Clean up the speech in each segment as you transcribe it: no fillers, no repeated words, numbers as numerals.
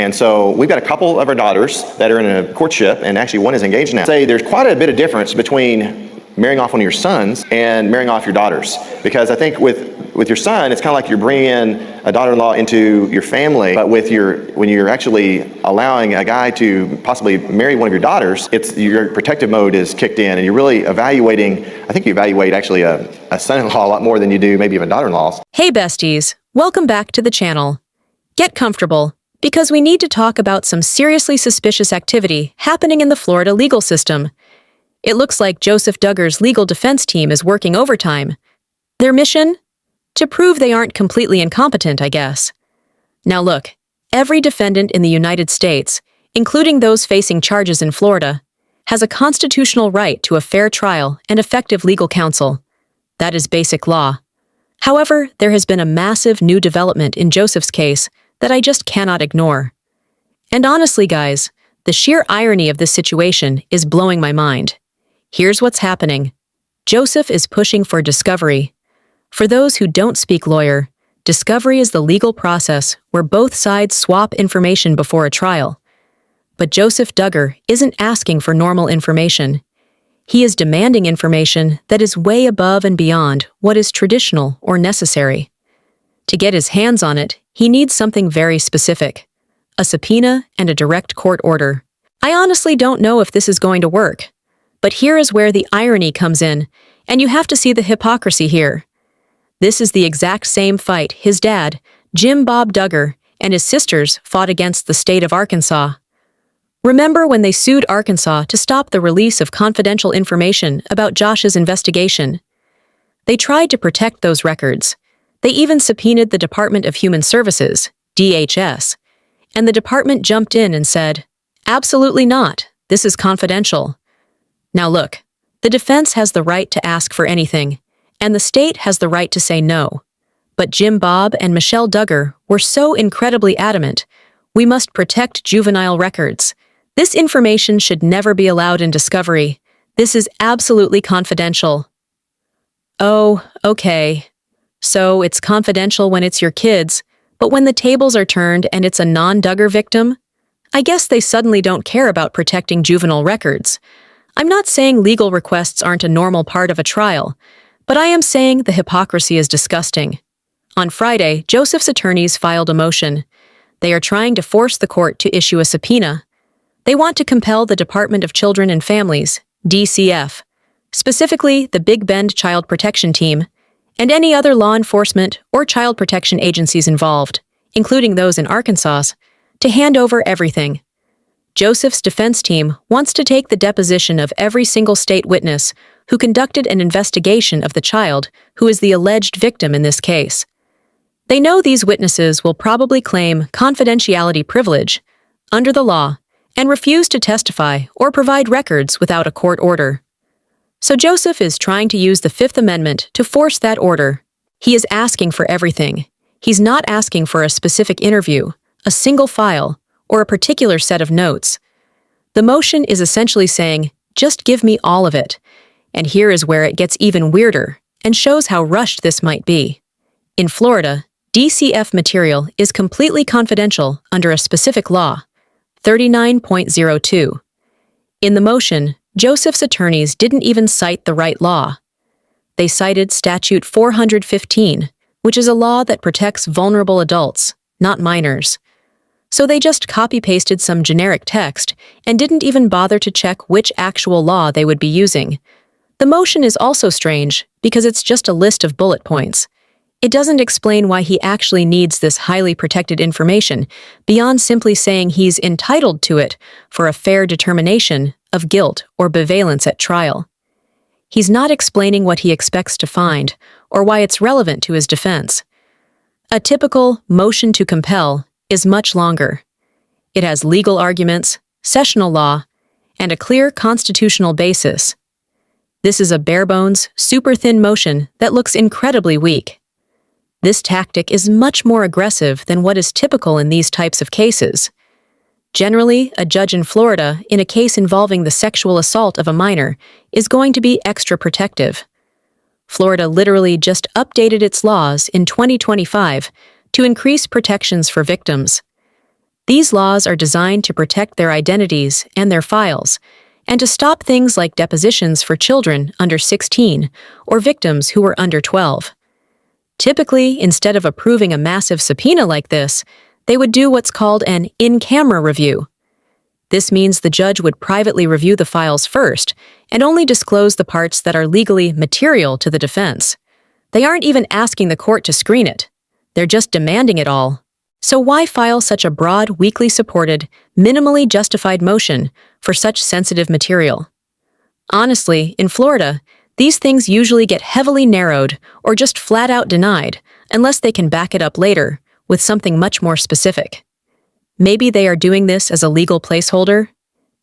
And so we've got a couple of our daughters that are in a courtship, and actually one is engaged now. Say there's quite a bit of difference between marrying off one of your sons and marrying off your daughters. Because I think with your son, it's kind of like you're bringing in a daughter-in-law into your family, but when you're actually allowing a guy to possibly marry one of your daughters, your protective mode is kicked in, and you're really evaluating, I think you evaluate actually a son-in-law a lot more than you do maybe even daughter-in-laws. Hey besties, welcome back to the channel. Get comfortable, because we need to talk about some seriously suspicious activity happening in the Florida legal system. It looks like Joseph Duggar's legal defense team is working overtime. Their mission? To prove they aren't completely incompetent, I guess. Now look, every defendant in the United States, including those facing charges in Florida, has a constitutional right to a fair trial and effective legal counsel. That is basic law. However, there has been a massive new development in Joseph's case that I just cannot ignore. And honestly, guys, the sheer irony of this situation is blowing my mind. Here's what's happening. Joseph is pushing for discovery. For those who don't speak lawyer, discovery is the legal process where both sides swap information before a trial. But Joseph Duggar isn't asking for normal information. He is demanding information that is way above and beyond what is traditional or necessary. To get his hands on it, he needs something very specific: a subpoena and a direct court order. I honestly don't know if this is going to work. But here is where the irony comes in, and you have to see the hypocrisy here. This is the exact same fight his dad, Jim Bob Duggar, and his sisters fought against the state of Arkansas. Remember when they sued Arkansas to stop the release of confidential information about Josh's investigation? They tried to protect those records. They even subpoenaed the Department of Human Services, DHS, and the department jumped in and said, "Absolutely not, this is confidential." Now look, the defense has the right to ask for anything, and the state has the right to say no. But Jim Bob and Michelle Duggar were so incredibly adamant, we must protect juvenile records. This information should never be allowed in discovery. This is absolutely confidential. Oh, okay. So it's confidential when it's your kids, but when the tables are turned and it's a non-Duggar victim? I guess they suddenly don't care about protecting juvenile records. I'm not saying legal requests aren't a normal part of a trial, but I am saying the hypocrisy is disgusting. On Friday, Joseph's attorneys filed a motion. They are trying to force the court to issue a subpoena. They want to compel the Department of Children and Families, DCF, specifically the Big Bend Child Protection Team, and any other law enforcement or child protection agencies involved, including those in Arkansas, to hand over everything. Joseph's defense team wants to take the deposition of every single state witness who conducted an investigation of the child who is the alleged victim in this case. They know these witnesses will probably claim confidentiality privilege under the law and refuse to testify or provide records without a court order. So Joseph is trying to use the Fifth Amendment to force that order. He is asking for everything. He's not asking for a specific interview, a single file, or a particular set of notes. The motion is essentially saying, just give me all of it. And here is where it gets even weirder and shows how rushed this might be. In Florida, DCF material is completely confidential under a specific law, 39.02. In the motion, Joseph's attorneys didn't even cite the right law. They cited Statute 415, which is a law that protects vulnerable adults, not minors. So they just copy-pasted some generic text and didn't even bother to check which actual law they would be using. The motion is also strange because it's just a list of bullet points. It doesn't explain why he actually needs this highly protected information beyond simply saying he's entitled to it for a fair determination of guilt or bevalence at trial. He's not explaining what he expects to find or why it's relevant to his defense. A typical motion to compel is much longer. It has legal arguments, sessional law, and a clear constitutional basis. This is a bare-bones, super-thin motion that looks incredibly weak. This tactic is much more aggressive than what is typical in these types of cases. Generally, a judge in Florida, in a case involving the sexual assault of a minor, is going to be extra protective. Florida literally just updated its laws in 2025 to increase protections for victims. These laws are designed to protect their identities and their files, and to stop things like depositions for children under 16 or victims who were under 12. Typically, instead of approving a massive subpoena like this, they would do what's called an in-camera review. This means the judge would privately review the files first and only disclose the parts that are legally material to the defense. They aren't even asking the court to screen it. They're just demanding it all. So why file such a broad, weakly supported, minimally justified motion for such sensitive material? Honestly, in Florida, these things usually get heavily narrowed or just flat out denied unless they can back it up later with something much more specific. Maybe they are doing this as a legal placeholder.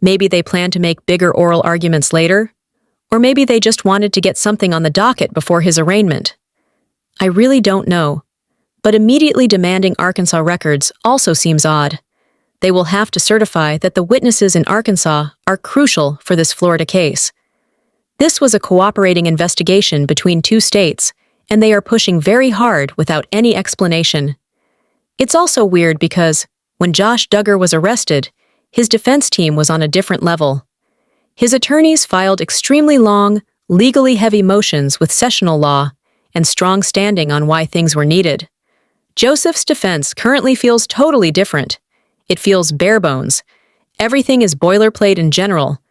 Maybe they plan to make bigger oral arguments later. Or maybe they just wanted to get something on the docket before his arraignment. I really don't know. But immediately demanding Arkansas records also seems odd. They will have to certify that the witnesses in Arkansas are crucial for this Florida case. This was a cooperating investigation between two states, and they are pushing very hard without any explanation. It's also weird because, when Josh Duggar was arrested, his defense team was on a different level. His attorneys filed extremely long, legally heavy motions with sessional law and strong standing on why things were needed. Joseph's defense currently feels totally different. It feels bare bones. Everything is boilerplate in general.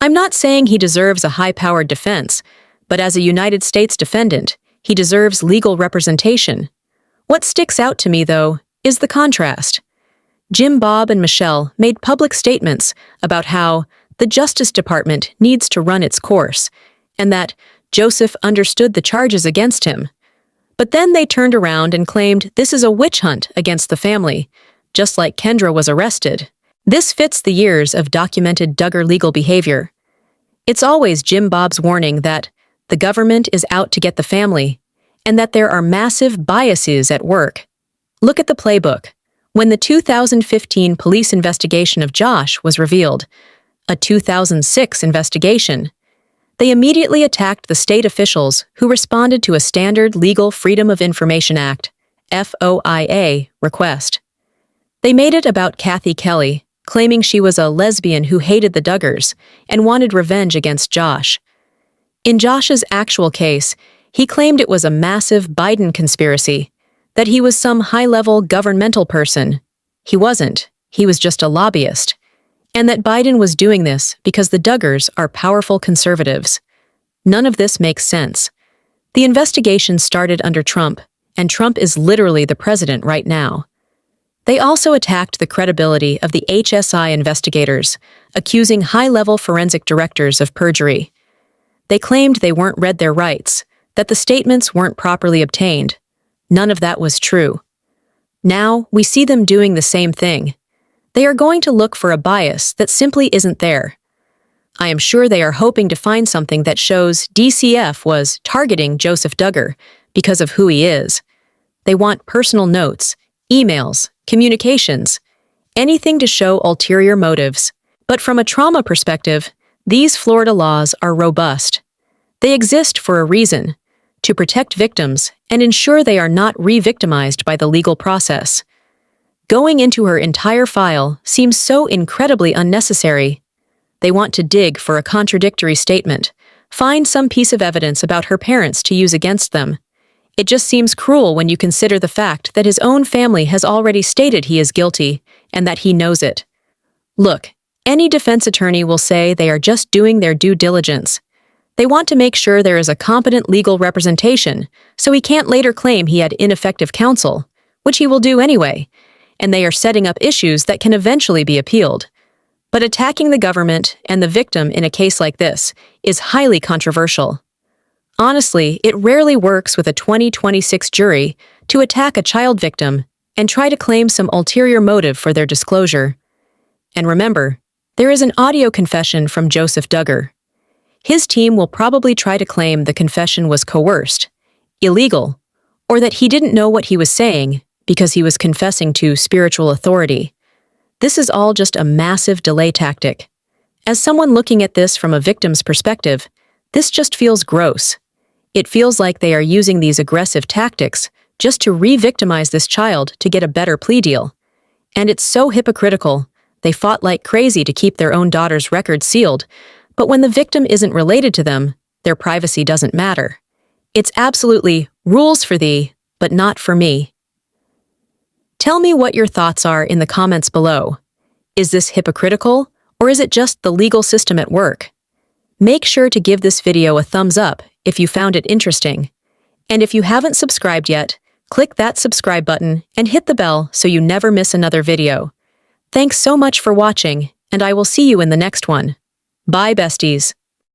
I'm not saying he deserves a high-powered defense, but as a United States defendant, he deserves legal representation. What sticks out to me, though, is the contrast. Jim Bob and Michelle made public statements about how the Justice Department needs to run its course, and that Joseph understood the charges against him. But then they turned around and claimed this is a witch hunt against the family, just like Kendra was arrested. This fits the years of documented Duggar legal behavior. It's always Jim Bob's warning that the government is out to get the family, and that there are massive biases at work. Look at the playbook. When the 2015 police investigation of Josh was revealed, a 2006 investigation, they immediately attacked the state officials who responded to a standard Legal Freedom of Information Act, FOIA, request. They made it about Kathy Kelly, claiming she was a lesbian who hated the Duggars and wanted revenge against Josh. In Josh's actual case, he claimed it was a massive Biden conspiracy, that he was some high-level governmental person. He wasn't. He was just a lobbyist. And that Biden was doing this because the Duggars are powerful conservatives. None of this makes sense. The investigation started under Trump, and Trump is literally the president right now. They also attacked the credibility of the HSI investigators, accusing high-level forensic directors of perjury. They claimed they weren't read their rights, that the statements weren't properly obtained. None of that was true. Now, we see them doing the same thing. They are going to look for a bias that simply isn't there. I am sure they are hoping to find something that shows DCF was targeting Joseph Duggar because of who he is. They want personal notes, emails, communications, anything to show ulterior motives. But from a trauma perspective, these Florida laws are robust. They exist for a reason, to protect victims and ensure they are not re-victimized by the legal process. Going into her entire file seems so incredibly unnecessary. They want to dig for a contradictory statement, find some piece of evidence about her parents to use against them. It just seems cruel when you consider the fact that his own family has already stated he is guilty and that he knows it. Look, any defense attorney will say they are just doing their due diligence. They want to make sure there is a competent legal representation, so he can't later claim he had ineffective counsel, which he will do anyway, and they are setting up issues that can eventually be appealed. But attacking the government and the victim in a case like this is highly controversial. Honestly, it rarely works with a 2026 jury to attack a child victim and try to claim some ulterior motive for their disclosure. And remember, there is an audio confession from Joseph Duggar. His team will probably try to claim the confession was coerced, illegal, or that he didn't know what he was saying because he was confessing to spiritual authority. This is all just a massive delay tactic. As someone looking at this from a victim's perspective, this just feels gross. It feels like they are using these aggressive tactics just to re-victimize this child to get a better plea deal. And it's so hypocritical. They fought like crazy to keep their own daughter's record sealed, but when the victim isn't related to them, their privacy doesn't matter. It's absolutely rules for thee, but not for me. Tell me what your thoughts are in the comments below. Is this hypocritical, or is it just the legal system at work? Make sure to give this video a thumbs up if you found it interesting. And if you haven't subscribed yet, click that subscribe button and hit the bell so you never miss another video. Thanks so much for watching, and I will see you in the next one. Bye, besties.